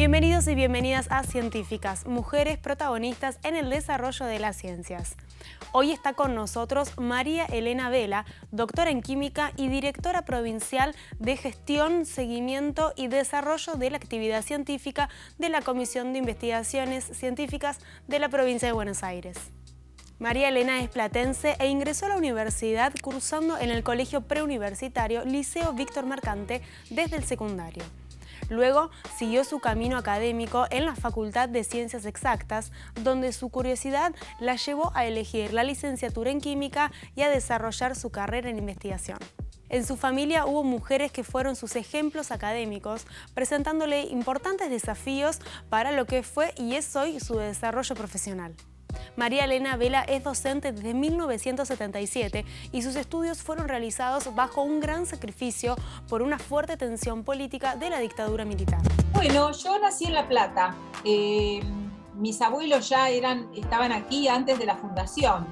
Bienvenidos y bienvenidas a Científicas, mujeres protagonistas en el desarrollo de las ciencias. Hoy está con nosotros María Elena Vela, doctora en Química y directora provincial de Gestión, Seguimiento y Desarrollo de la Actividad Científica de la Comisión de Investigaciones Científicas de la Provincia de Buenos Aires. María Elena es platense e ingresó a la universidad cursando en el colegio preuniversitario Liceo Víctor Mercante desde el secundario. Luego siguió su camino académico en la Facultad de Ciencias Exactas, donde su curiosidad la llevó a elegir la licenciatura en Química y a desarrollar su carrera en investigación. En su familia hubo mujeres que fueron sus ejemplos académicos, presentándole importantes desafíos para lo que fue y es hoy su desarrollo profesional. María Elena Vela es docente desde 1977 y sus estudios fueron realizados bajo un gran sacrificio por una fuerte tensión política de la dictadura militar. Bueno, yo nací en La Plata. Mis abuelos ya estaban aquí antes de la fundación.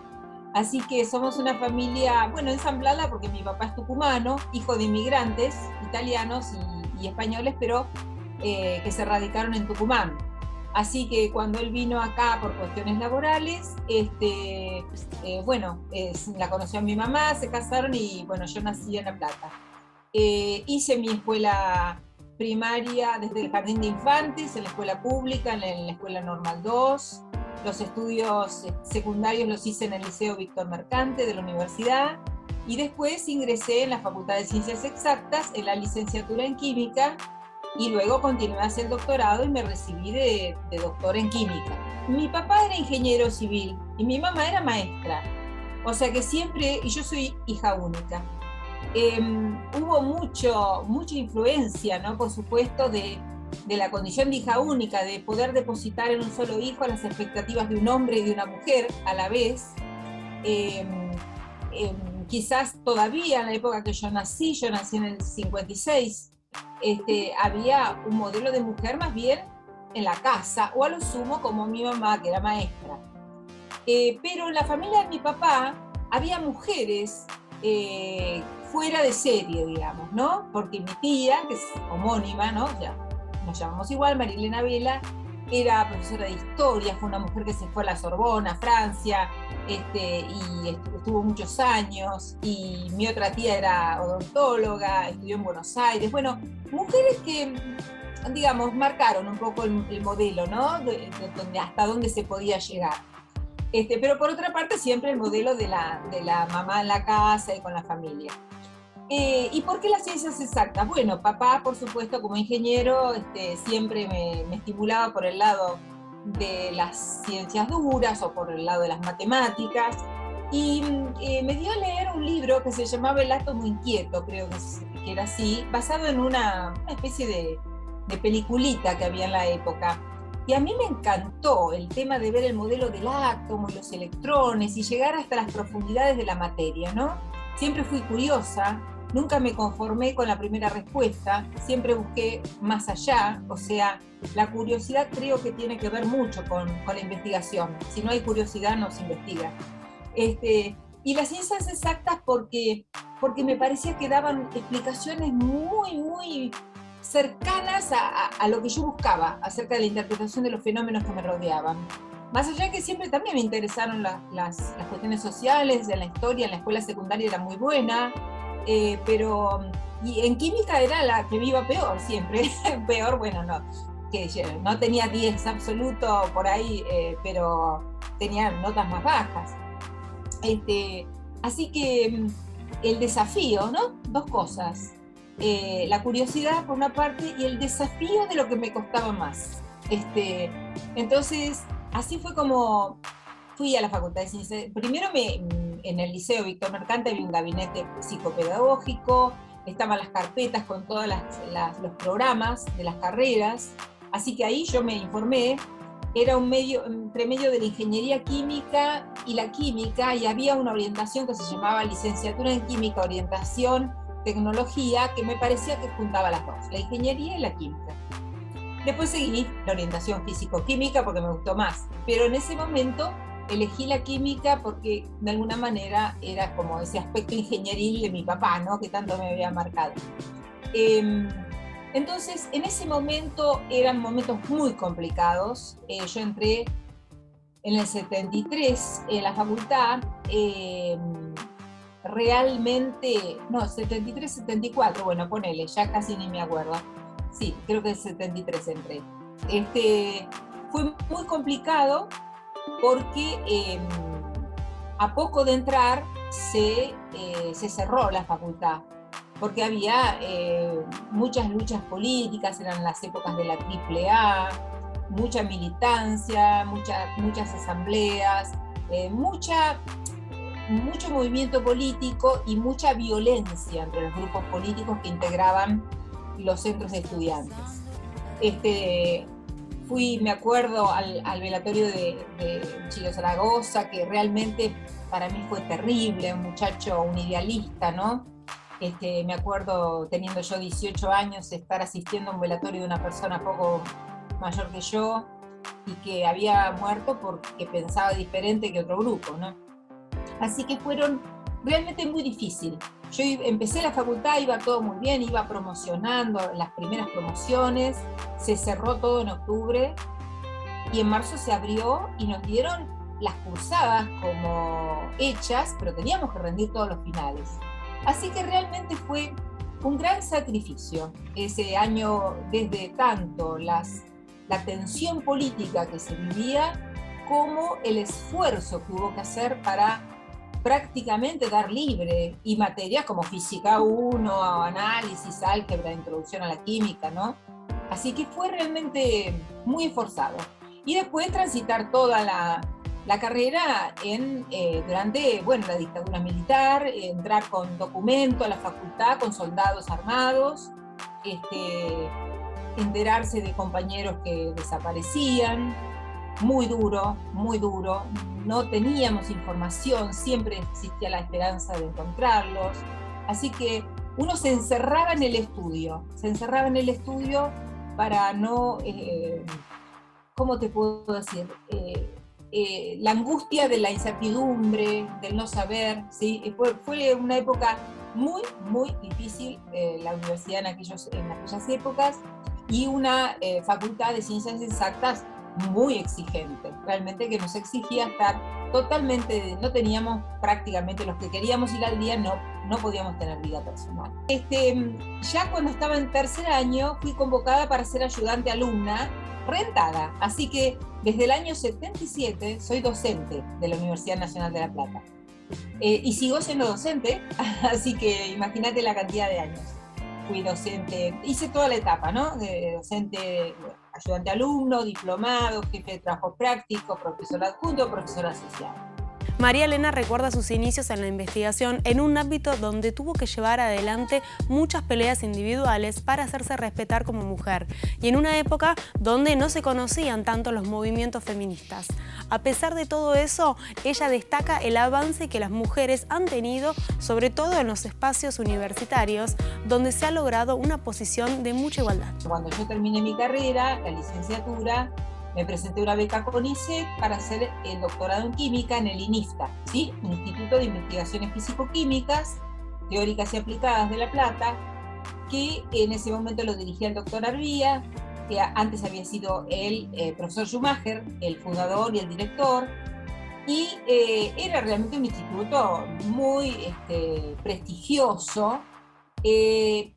Así que somos una familia, bueno, ensamblada porque mi papá es tucumano, hijo de inmigrantes italianos y españoles, pero que se radicaron en Tucumán. Así que cuando él vino acá por cuestiones laborales, la conoció a mi mamá, se casaron y bueno, yo nací en La Plata. Hice mi escuela primaria desde el jardín de infantes, en la escuela pública, en la escuela normal 2. Los estudios secundarios los hice en el Liceo Víctor Mercante de la universidad y después ingresé en la Facultad de Ciencias Exactas, en la licenciatura en Química, y luego continué hacia el doctorado y me recibí de doctora en química. Mi papá era ingeniero civil y mi mamá era maestra, o sea que siempre, y yo soy hija única, hubo mucha influencia, ¿no? Por supuesto, de la condición de hija única, de poder depositar en un solo hijo las expectativas de un hombre y de una mujer a la vez. Quizás todavía en la época que yo nací en el 56, había un modelo de mujer más bien en la casa, o a lo sumo como mi mamá, que era maestra. Pero en la familia de mi papá había mujeres fuera de serie, digamos, ¿no? Porque mi tía, que es homónima, ¿no? Ya nos llamamos igual, María Elena Vela, era profesora de historia, fue una mujer que se fue a la Sorbona, Francia, y estuvo muchos años, y mi otra tía era odontóloga, estudió en Buenos Aires. Bueno, mujeres que, digamos, marcaron un poco el modelo, ¿no? Hasta dónde se podía llegar. Pero por otra parte siempre el modelo de la mamá en la casa y con la familia. ¿Y por qué las ciencias exactas? Bueno, papá, por supuesto, como ingeniero, siempre me estimulaba por el lado de las ciencias duras o por el lado de las matemáticas, y me dio a leer un libro que se llamaba El átomo inquieto, creo que era así, basado en una especie de peliculita que había en la época. Y a mí me encantó el tema de ver el modelo del átomo y los electrones y llegar hasta las profundidades de la materia, ¿no? Siempre fui curiosa. Nunca me conformé con la primera respuesta, siempre busqué más allá, o sea, la curiosidad creo que tiene que ver mucho con la investigación. Si no hay curiosidad, no se investiga. Y las ciencias exactas porque me parecía que daban explicaciones muy cercanas a lo que yo buscaba acerca de la interpretación de los fenómenos que me rodeaban. Más allá que siempre también me interesaron las cuestiones sociales, en la historia, en la escuela secundaria era muy buena, pero y en química era la que me iba peor siempre. Peor, bueno, no, que no tenía 10 absoluto por ahí, pero tenía notas más bajas. Así que el desafío, ¿no? Dos cosas, la curiosidad por una parte y el desafío de lo que me costaba más. Entonces, así fue como fui a la Facultad de Ciencias. Primero en el Liceo Víctor Mercante había un gabinete psicopedagógico, estaban las carpetas con todos los programas de las carreras, así que ahí yo me informé. Era un entre medio de la ingeniería química y la química, y había una orientación que se llamaba licenciatura en química, orientación, tecnología, que me parecía que juntaba las dos, la ingeniería y la química. Después seguí la orientación físico-química porque me gustó más, pero en ese momento elegí la química porque de alguna manera era como ese aspecto ingenieril de mi papá, ¿no? Que tanto me había marcado. Entonces, en ese momento eran momentos muy complicados. Yo entré en el 73 en la facultad, realmente, no, 73, 74, bueno, ponele, ya casi ni me acuerdo. Sí, creo que en 73 entré. Fue muy complicado porque a poco de entrar se cerró la facultad, porque había muchas luchas políticas, eran las épocas de la AAA, mucha militancia, muchas asambleas, mucho movimiento político y mucha violencia entre los grupos políticos que integraban los centros de estudiantes. Me acuerdo al velatorio de Chilo Zaragoza, que realmente para mí fue terrible, un muchacho, un idealista, ¿no? Me acuerdo, teniendo yo 18 años, estar asistiendo a un velatorio de una persona poco mayor que yo y que había muerto porque pensaba diferente que otro grupo, ¿no? Así que fueron realmente muy difíciles. Yo empecé la facultad, iba todo muy bien, iba promocionando las primeras promociones, se cerró todo en octubre y en marzo se abrió y nos dieron las cursadas como hechas, pero teníamos que rendir todos los finales. Así que realmente fue un gran sacrificio ese año, desde tanto la tensión política que se vivía como el esfuerzo que hubo que hacer para prácticamente dar libre, y materias como Física 1, análisis, álgebra, introducción a la química, ¿no? Así que fue realmente muy esforzado. Y después transitar toda la carrera durante la dictadura militar, entrar con documento a la facultad, con soldados armados, enterarse de compañeros que desaparecían, muy duro, no teníamos información, siempre existía la esperanza de encontrarlos, así que uno se encerraba en el estudio para no, ¿cómo te puedo decir? La angustia de la incertidumbre, del no saber, ¿sí? Fue una época muy, muy difícil, la universidad en aquellas épocas, y una facultad de ciencias exactas muy exigente, realmente, que nos exigía estar totalmente, no teníamos prácticamente los que queríamos ir al día, no podíamos tener vida personal. Ya cuando estaba en tercer año fui convocada para ser ayudante alumna rentada, así que desde el año 77 soy docente de la Universidad Nacional de La Plata, y sigo siendo docente, así que imagínate la cantidad de años. Fui docente, hice toda la etapa, ¿no? De docente, ayudante alumno, diplomado, jefe de trabajo práctico, profesor adjunto, profesor asociado. María Elena recuerda sus inicios en la investigación en un ámbito donde tuvo que llevar adelante muchas peleas individuales para hacerse respetar como mujer, y en una época donde no se conocían tanto los movimientos feministas. A pesar de todo eso, ella destaca el avance que las mujeres han tenido, sobre todo en los espacios universitarios, donde se ha logrado una posición de mucha igualdad. Cuando yo terminé mi carrera, la licenciatura, me presenté una beca CONICET para hacer el doctorado en química en el INIFTA, ¿sí? Instituto de Investigaciones Físico-Químicas, Teóricas y Aplicadas de La Plata, que en ese momento lo dirigía el doctor Arbía, que antes había sido el profesor Schumacher, el fundador y el director, y era realmente un instituto muy prestigioso, y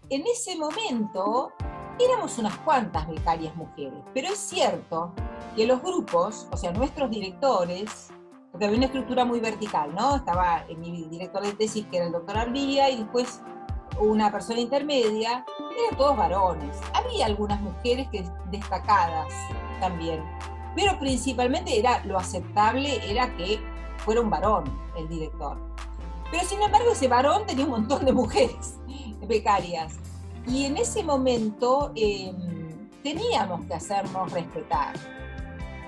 en ese momento éramos unas cuantas becarias mujeres, pero es cierto que los grupos, o sea, nuestros directores, porque había una estructura muy vertical, ¿no? Estaba mi director de tesis, que era el doctor Arbía, y después una persona intermedia, eran todos varones. Había algunas mujeres destacadas también, pero principalmente lo aceptable era que fuera un varón el director. Pero sin embargo ese varón tenía un montón de mujeres becarias. Y en ese momento teníamos que hacernos respetar.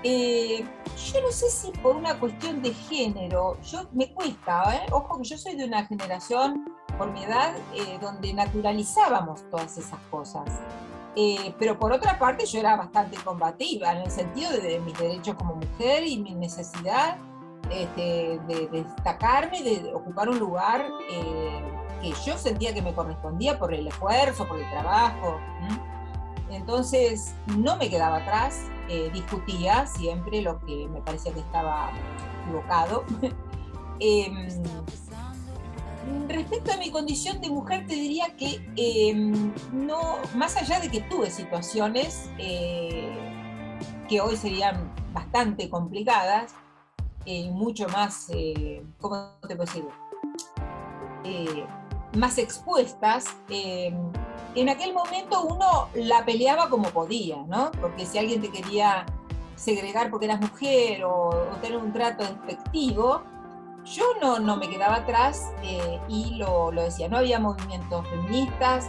Yo no sé si por una cuestión de género, me cuesta, ojo que yo soy de una generación, por mi edad, donde naturalizábamos todas esas cosas. Pero por otra parte yo era bastante combativa, en el sentido de mis derechos como mujer y mi necesidad de destacarme, de ocupar un lugar que yo sentía que me correspondía por el esfuerzo, por el trabajo. Entonces no me quedaba atrás, discutía siempre lo que me parecía que estaba equivocado. Respecto a mi condición de mujer, te diría que no, más allá de que tuve situaciones que hoy serían bastante complicadas, mucho más, ¿cómo te puedo decir? Más expuestas, en aquel momento uno la peleaba como podía, ¿no? Porque si alguien te quería segregar porque eras mujer o tener un trato despectivo, yo no me quedaba atrás y lo decía. No había movimientos feministas,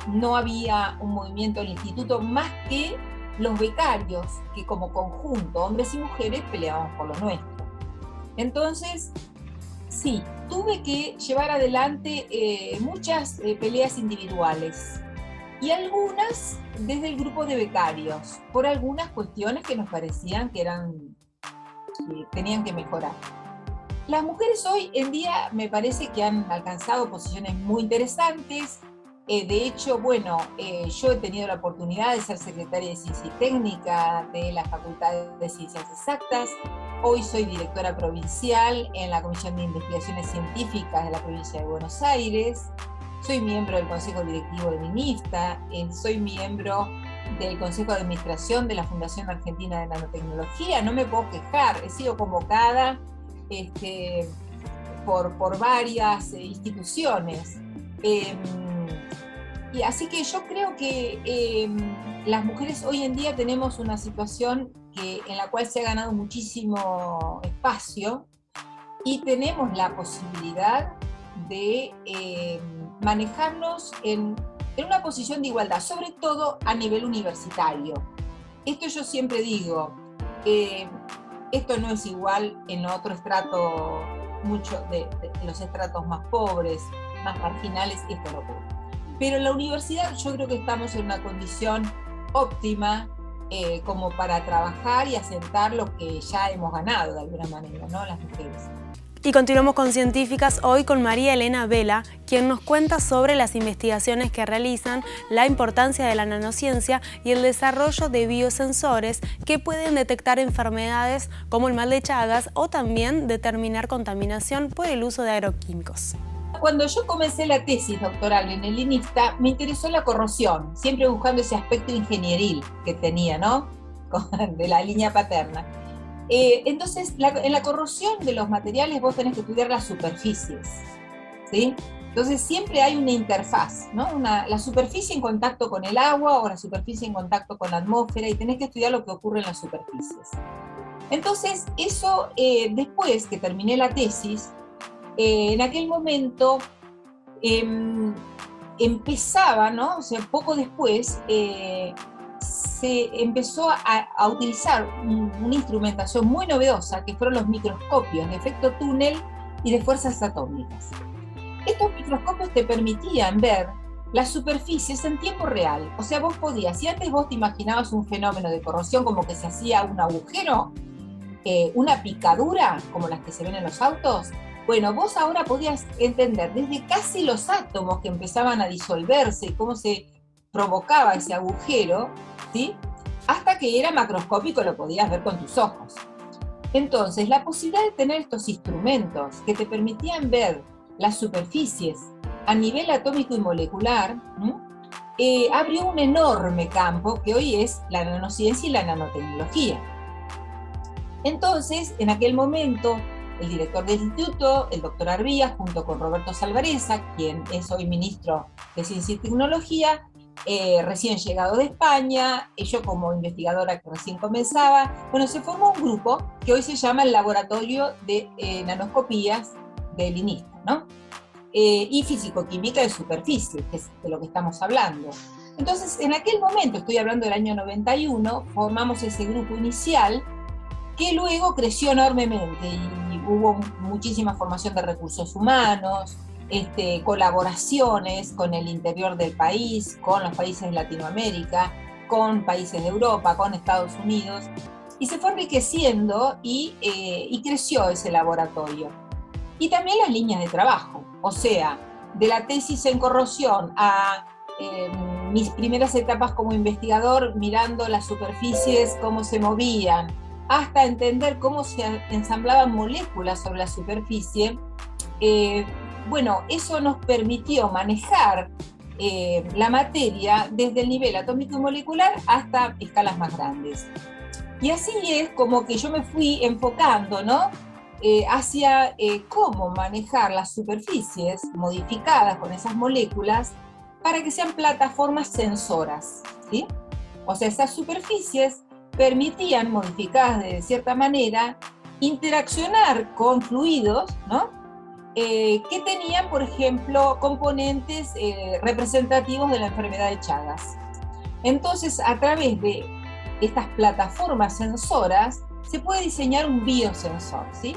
no había un movimiento en el instituto más que los becarios, que como conjunto, hombres y mujeres, peleábamos por lo nuestro. Entonces, sí, tuve que llevar adelante muchas peleas individuales y algunas desde el grupo de becarios, por algunas cuestiones que nos parecían que tenían que mejorar. Las mujeres hoy en día me parece que han alcanzado posiciones muy interesantes. De hecho, bueno, yo he tenido la oportunidad de ser secretaria de Ciencia y Técnica de la Facultad de Ciencias Exactas. Hoy soy directora provincial en la Comisión de Investigaciones Científicas de la provincia de Buenos Aires. Soy miembro del Consejo Directivo de MINIFTA. Soy miembro del Consejo de Administración de la Fundación Argentina de Nanotecnología. No me puedo quejar, he sido convocada por varias instituciones. Y así que yo creo que las mujeres hoy en día tenemos una situación en la cual se ha ganado muchísimo espacio y tenemos la posibilidad de manejarnos en una posición de igualdad, sobre todo a nivel universitario. Esto yo siempre digo, esto no es igual en otro estrato, mucho de los estratos más pobres, más marginales, esto no ocurre. Pero en la universidad yo creo que estamos en una condición óptima como para trabajar y asentar lo que ya hemos ganado de alguna manera, ¿no? Las mujeres. Y continuamos con Científicas hoy con María Elena Vela, quien nos cuenta sobre las investigaciones que realizan, la importancia de la nanociencia y el desarrollo de biosensores que pueden detectar enfermedades como el mal de Chagas o también determinar contaminación por el uso de agroquímicos. Cuando yo comencé la tesis doctoral en el INIFTA, me interesó la corrosión, siempre buscando ese aspecto ingenieril que tenía, ¿no? De la línea paterna. Entonces, en la corrosión de los materiales vos tenés que estudiar las superficies, ¿sí? Entonces siempre hay una interfaz, ¿no? La superficie en contacto con el agua o la superficie en contacto con la atmósfera, y tenés que estudiar lo que ocurre en las superficies. Entonces, eso, después que terminé la tesis, en aquel momento empezaba, ¿no? O sea, poco después se empezó a utilizar una instrumentación muy novedosa, que fueron los microscopios de efecto túnel y de fuerzas atómicas. Estos microscopios te permitían ver las superficies en tiempo real. O sea, vos podías, si antes vos te imaginabas un fenómeno de corrosión como que se hacía un agujero, una picadura, como las que se ven en los autos, bueno, vos ahora podías entender desde casi los átomos que empezaban a disolverse y cómo se provocaba ese agujero, ¿sí? Hasta que era macroscópico, lo podías ver con tus ojos. Entonces, la posibilidad de tener estos instrumentos que te permitían ver las superficies a nivel atómico y molecular, abrió un enorme campo que hoy es la nanociencia y la nanotecnología. Entonces, en aquel momento, el director del instituto, el doctor Arbías, junto con Roberto Salvarezza, quien es hoy ministro de Ciencia y Tecnología, recién llegado de España, yo como investigadora que recién comenzaba, bueno, se formó un grupo que hoy se llama el Laboratorio de Nanoscopías del INIFTA, ¿no? Y Físico-Química de Superficie, que es de lo que estamos hablando. Entonces, en aquel momento, estoy hablando del año 91, formamos ese grupo inicial, que luego creció enormemente y hubo muchísima formación de recursos humanos, colaboraciones con el interior del país, con los países de Latinoamérica, con países de Europa, con Estados Unidos, y se fue enriqueciendo y creció ese laboratorio. Y también las líneas de trabajo, o sea, de la tesis en corrosión a mis primeras etapas como investigador, mirando las superficies, cómo se movían, hasta entender cómo se ensamblaban moléculas sobre la superficie, bueno, eso nos permitió manejar la materia desde el nivel atómico y molecular hasta escalas más grandes. Y así es como que yo me fui enfocando, ¿no? Hacia cómo manejar las superficies modificadas con esas moléculas para que sean plataformas sensoras, ¿sí? O sea, esas superficies permitían, modificadas de cierta manera, interaccionar con fluidos, ¿no? Que tenían, por ejemplo, componentes representativos de la enfermedad de Chagas. Entonces, a través de estas plataformas sensoras, se puede diseñar un biosensor, ¿sí?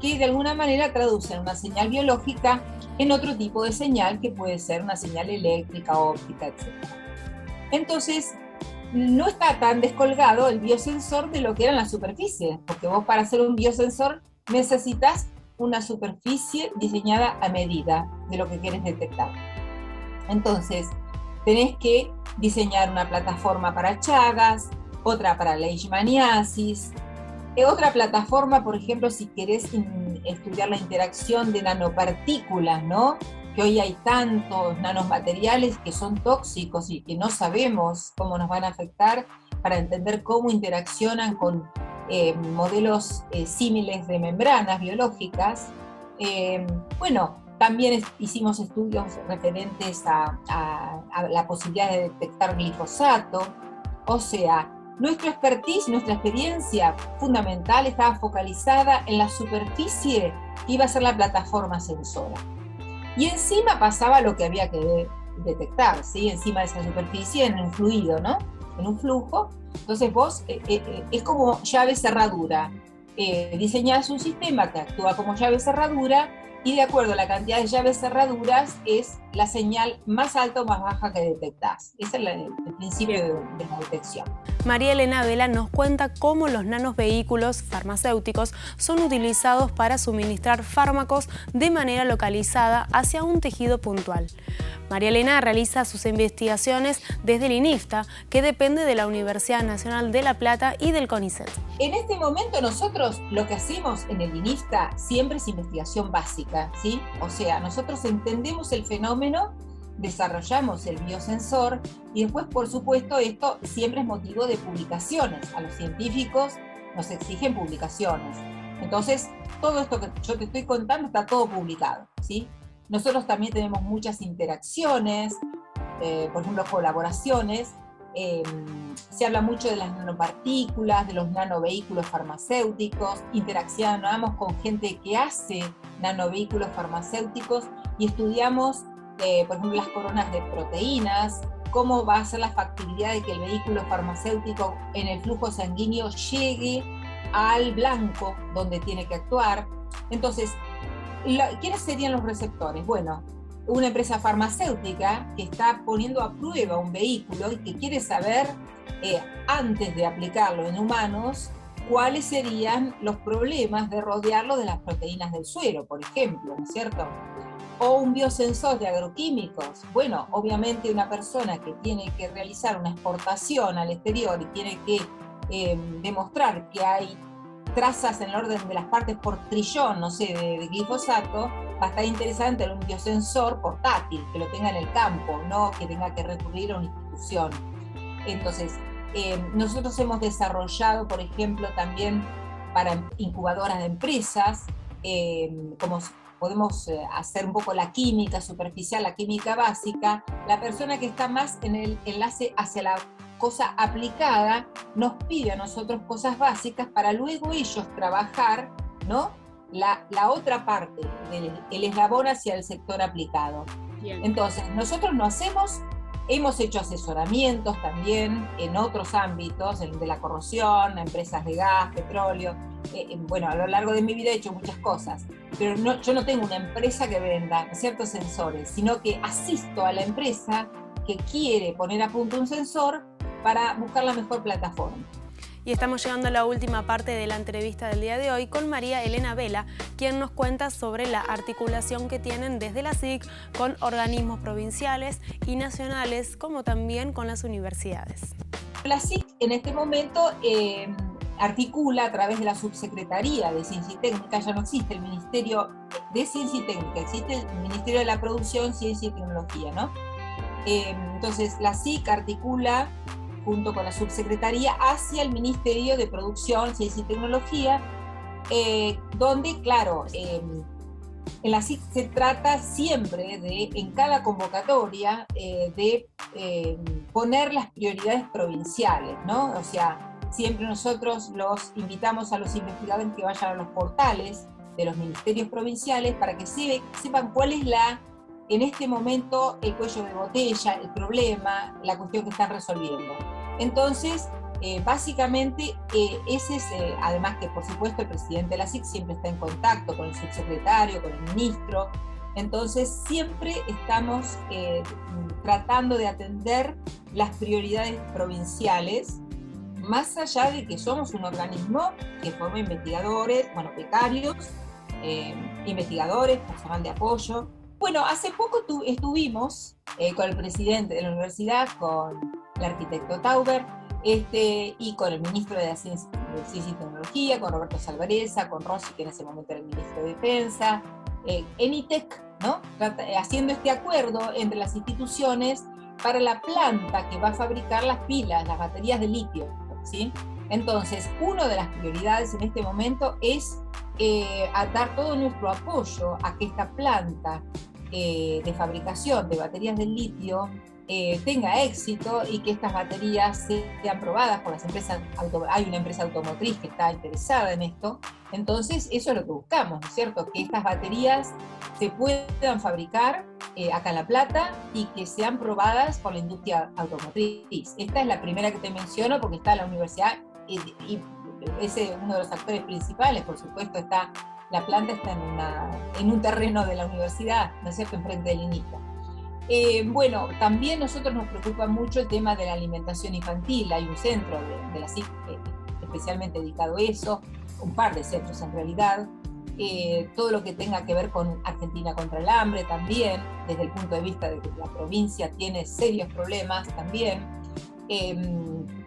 Que de alguna manera traduce una señal biológica en otro tipo de señal, que puede ser una señal eléctrica, óptica, etc. Entonces, no está tan descolgado el biosensor de lo que eran las superficies, porque vos para hacer un biosensor necesitas una superficie diseñada a medida de lo que quieres detectar. Entonces, tenés que diseñar una plataforma para Chagas, otra para leishmaniasis, otra plataforma, por ejemplo, si querés estudiar la interacción de nanopartículas, ¿no? Que hoy hay tantos nanomateriales que son tóxicos y que no sabemos cómo nos van a afectar, para entender cómo interaccionan con modelos símiles de membranas biológicas. Bueno, también hicimos estudios referentes a la posibilidad de detectar glifosato. O sea, nuestra expertise, nuestra experiencia fundamental estaba focalizada en la superficie que iba a ser la plataforma sensora. Y encima pasaba lo que había que detectar, ¿sí? Encima de esa superficie, en un fluido, ¿no? En un flujo. Entonces vos, es como llave cerradura. Diseñás un sistema que actúa como llave cerradura, y de acuerdo a la cantidad de llaves cerraduras es la señal más alta o más baja que detectás. Ese es el principio de la detección. María Elena Vela nos cuenta cómo los nanovehículos farmacéuticos son utilizados para suministrar fármacos de manera localizada hacia un tejido puntual. María Elena realiza sus investigaciones desde el INIFTA, que depende de la Universidad Nacional de La Plata y del CONICET. En este momento nosotros lo que hacemos en el INIFTA siempre es investigación básica, ¿sí? O sea, nosotros entendemos el fenómeno, desarrollamos el biosensor y después, por supuesto, esto siempre es motivo de publicaciones. A los científicos nos exigen publicaciones. Entonces, todo esto que yo te estoy contando está todo publicado, ¿sí? Nosotros también tenemos muchas interacciones, por ejemplo, colaboraciones. Se habla mucho de las nanopartículas, de los nanovehículos farmacéuticos. Interaccionamos con gente que hace nanovehículos farmacéuticos y estudiamos, por ejemplo, las coronas de proteínas, cómo va a ser la factibilidad de que el vehículo farmacéutico en el flujo sanguíneo llegue al blanco donde tiene que actuar. Entonces, ¿quiénes serían los receptores? Bueno, una empresa farmacéutica que está poniendo a prueba un vehículo y que quiere saber, antes de aplicarlo en humanos, cuáles serían los problemas de rodearlo de las proteínas del suero, por ejemplo, ¿no es cierto? O un biosensor de agroquímicos. Bueno, obviamente una persona que tiene que realizar una exportación al exterior y tiene que demostrar que hay trazas en el orden de las partes por trillón, no sé, de glifosato, va a estar interesante un biosensor portátil, que lo tenga en el campo, no que tenga que recurrir a una institución. Entonces, nosotros hemos desarrollado, por ejemplo, también para incubadoras de empresas, como podemos hacer un poco la química superficial, la química básica. La persona que está más en el enlace hacia la cosa aplicada nos pide a nosotros cosas básicas para luego ellos trabajar, ¿no?, la otra parte del eslabón hacia el sector aplicado. Bien. Entonces, nosotros no hacemos, hemos hecho asesoramientos también en otros ámbitos, el de la corrosión, empresas de gas, petróleo. Bueno, a lo largo de mi vida he hecho muchas cosas, pero yo no tengo una empresa que venda ciertos sensores, sino que asisto a la empresa que quiere poner a punto un sensor para buscar la mejor plataforma. Y estamos llegando a la última parte de la entrevista del día de hoy con María Elena Vela, quien nos cuenta sobre la articulación que tienen desde la SIC con organismos provinciales y nacionales, como también con las universidades. La SIC en este momento articula a través de la Subsecretaría de Ciencia y Técnica. Ya no existe el Ministerio de Ciencia y Técnica, existe el Ministerio de la Producción, Ciencia y Tecnología, ¿no? Entonces la SIC articula junto con la Subsecretaría hacia el Ministerio de Producción, Ciencia y Tecnología, donde, claro, en la SIC se trata siempre de, en cada convocatoria, de poner las prioridades provinciales, ¿no? O sea, siempre nosotros los invitamos a los investigadores que vayan a los portales de los ministerios provinciales para que sepan cuál es en este momento el cuello de botella, el problema, la cuestión que están resolviendo. Entonces, básicamente, ese es, además que por supuesto el presidente de la SIC siempre está en contacto con el subsecretario, con el ministro, entonces siempre estamos tratando de atender las prioridades provinciales, más allá de que somos un organismo que forma investigadores, bueno, becarios, investigadores, personal de apoyo. Bueno, hace poco estuvimos con el presidente de la universidad, con el arquitecto Tauber, y con el ministro de Ciencia y Tecnología, con Roberto Salvarezza, con Rossi, que en ese momento era el ministro de Defensa, Enitec, ¿no? Haciendo este acuerdo entre las instituciones para la planta que va a fabricar las pilas, las baterías de litio, ¿sí? Entonces, una de las prioridades en este momento es a dar todo nuestro apoyo a que esta planta de fabricación de baterías de litio tenga éxito y que estas baterías sean probadas por las empresas. Hay una empresa automotriz que está interesada en esto, entonces eso es lo que buscamos, ¿no es cierto? Que estas baterías se puedan fabricar acá en La Plata y que sean probadas por la industria automotriz. Esta es la primera que te menciono porque está la universidad y ese es uno de los actores principales. Por supuesto, la planta está en un terreno de la universidad, ¿no es cierto?, enfrente del INITA. Bueno, también a nosotros nos preocupa mucho el tema de la alimentación infantil. Hay un centro de la SIC especialmente dedicado a eso, un par de centros en realidad. Todo lo que tenga que ver con Argentina contra el hambre también, desde el punto de vista de que la provincia tiene serios problemas también.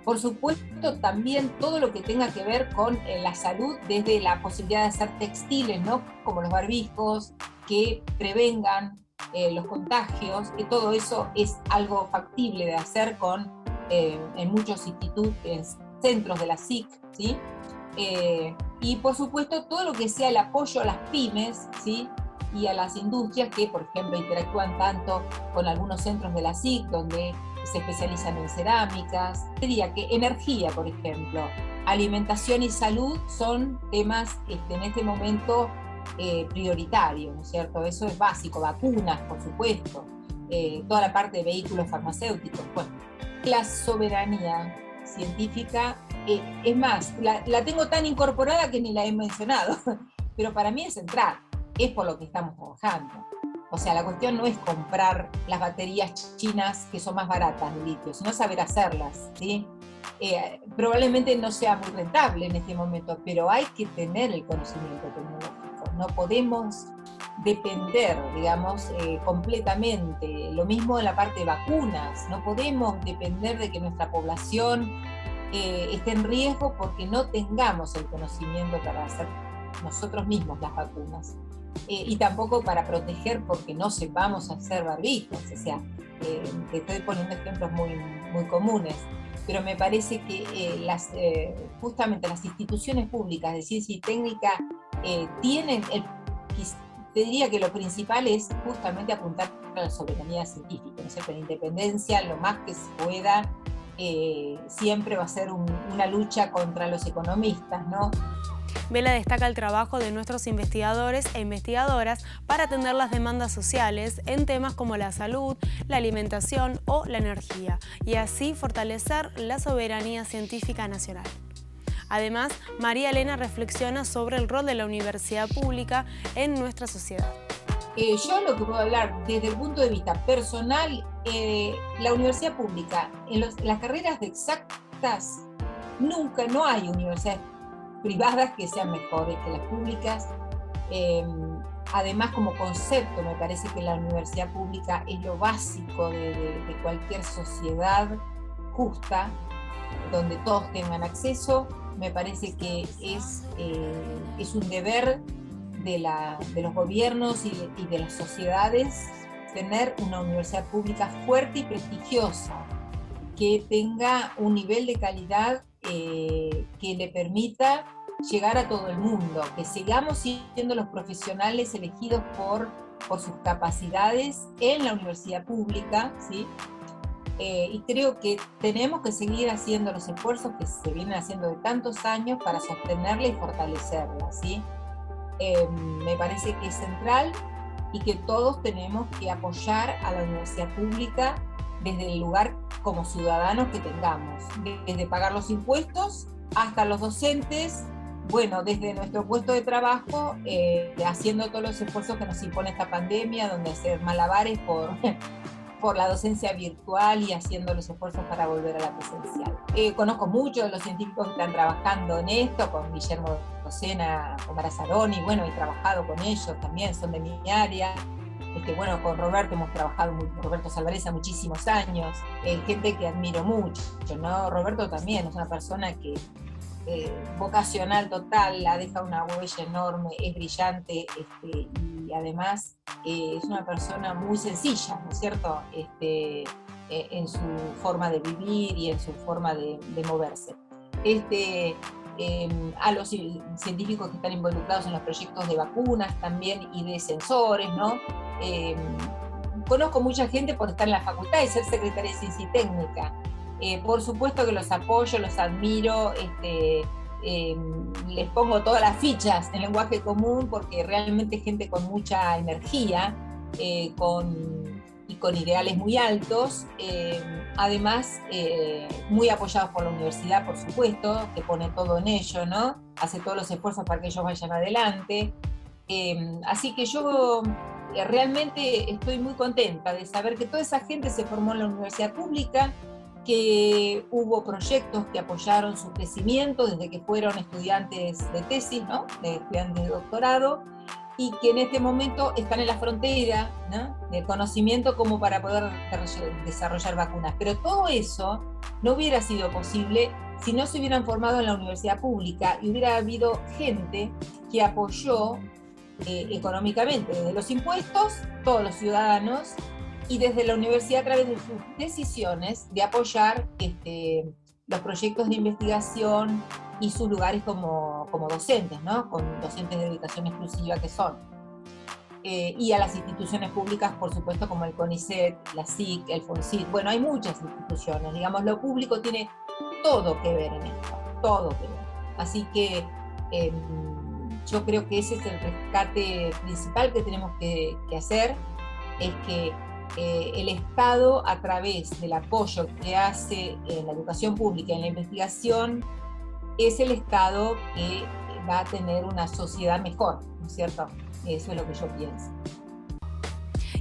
Por supuesto, también todo lo que tenga que ver con la salud, desde la posibilidad de hacer textiles, ¿no?, como los barbijos, que prevengan los contagios, que todo eso es algo factible de hacer en muchos institutos, en centros de la SIC, ¿sí? Y por supuesto todo lo que sea el apoyo a las pymes, ¿sí?, y a las industrias que, por ejemplo, interactúan tanto con algunos centros de la SIC, donde se especializan en cerámicas. Diría que energía, por ejemplo, alimentación y salud son temas en este momento prioritarios, ¿no es cierto? Eso es básico, vacunas, por supuesto, toda la parte de vehículos farmacéuticos. Bueno, la soberanía científica, es más, la tengo tan incorporada que ni la he mencionado, pero para mí es central, es por lo que estamos trabajando. O sea, la cuestión no es comprar las baterías chinas que son más baratas de litio, sino saber hacerlas, ¿sí? Probablemente no sea muy rentable en este momento, pero hay que tener el conocimiento tecnológico. No podemos depender, digamos, completamente. Lo mismo en la parte de vacunas. No podemos depender de que nuestra población esté en riesgo porque no tengamos el conocimiento para hacer nosotros mismos las vacunas. Y tampoco para proteger porque no sepamos hacer barbijos. O sea, te estoy poniendo ejemplos muy, muy comunes, pero me parece que justamente las instituciones públicas de ciencia y técnica tienen, te diría que lo principal es justamente apuntar a la soberanía científica, ¿no es cierto? La independencia, lo más que se pueda, siempre va a ser una lucha contra los economistas, ¿no? Vela destaca el trabajo de nuestros investigadores e investigadoras para atender las demandas sociales en temas como la salud, la alimentación o la energía, y así fortalecer la soberanía científica nacional. Además, María Elena reflexiona sobre el rol de la universidad pública en nuestra sociedad. Yo lo que puedo hablar desde el punto de vista personal, la universidad pública, en las carreras de exactas, nunca, no hay universidades privadas que sean mejores que las públicas. Además, como concepto, me parece que la universidad pública es lo básico de cualquier sociedad justa, donde todos tengan acceso. Me parece que es un deber de los gobiernos y de las sociedades tener una universidad pública fuerte y prestigiosa, que tenga un nivel de calidad que le permita llegar a todo el mundo, que sigamos siendo los profesionales elegidos por sus capacidades en la universidad pública, ¿sí? Y creo que tenemos que seguir haciendo los esfuerzos que se vienen haciendo de tantos años para sostenerla y fortalecerla, ¿sí? Me parece que es central y que todos tenemos que apoyar a la universidad pública desde el lugar como ciudadanos que tengamos, desde pagar los impuestos hasta los docentes, bueno, desde nuestro puesto de trabajo, haciendo todos los esfuerzos que nos impone esta pandemia, donde hacer malabares por la docencia virtual y haciendo los esfuerzos para volver a la presencial. Conozco muchos de los científicos que están trabajando en esto, con Guillermo Rosena, con Mara Saroni, bueno, he trabajado con ellos también, son de mi área. Bueno, con Roberto hemos trabajado, Roberto Salvareza, muchísimos años, gente que admiro mucho, ¿no? Roberto también es una persona que vocacional total, la deja una huella enorme, es brillante, y además es una persona muy sencilla, ¿no es cierto? En su forma de vivir y en su forma de moverse. A los científicos que están involucrados en los proyectos de vacunas también y de sensores, ¿no? Conozco mucha gente por estar en la facultad y ser secretaria de Ciencia y Técnica. Por supuesto que los apoyo, los admiro, les pongo todas las fichas en lenguaje común porque realmente es gente con mucha energía y con ideales muy altos, además muy apoyados por la universidad, por supuesto, que pone todo en ello, ¿no? Hace todos los esfuerzos para que ellos vayan adelante. Así que yo realmente estoy muy contenta de saber que toda esa gente se formó en la universidad pública, que hubo proyectos que apoyaron su crecimiento desde que fueron estudiantes de tesis, ¿no? De estudiantes de doctorado, y que en este momento están en la frontera, ¿no? Del conocimiento como para poder desarrollar vacunas. Pero todo eso no hubiera sido posible si no se hubieran formado en la universidad pública y hubiera habido gente que apoyó económicamente desde los impuestos, todos los ciudadanos, y desde la universidad a través de sus decisiones de apoyar los proyectos de investigación y sus lugares como docentes, ¿no? Con docentes de dedicación exclusiva que son. Y a las instituciones públicas, por supuesto, como el CONICET, la SIC, el FONSIT. Bueno, hay muchas instituciones, digamos, lo público tiene todo que ver en esto, todo que ver. Así que yo creo que ese es el rescate principal que tenemos que hacer, es que el Estado, a través del apoyo que hace en la educación pública y en la investigación, es el Estado que va a tener una sociedad mejor, ¿no es cierto? Eso es lo que yo pienso.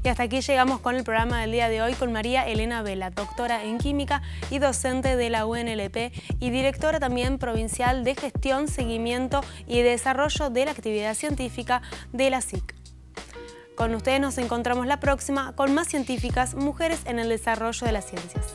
Y hasta aquí llegamos con el programa del día de hoy con María Elena Vela, doctora en Química y docente de la UNLP y directora también provincial de Gestión, Seguimiento y Desarrollo de la Actividad Científica de la SIC. Con ustedes nos encontramos la próxima con más científicas, mujeres en el desarrollo de las ciencias.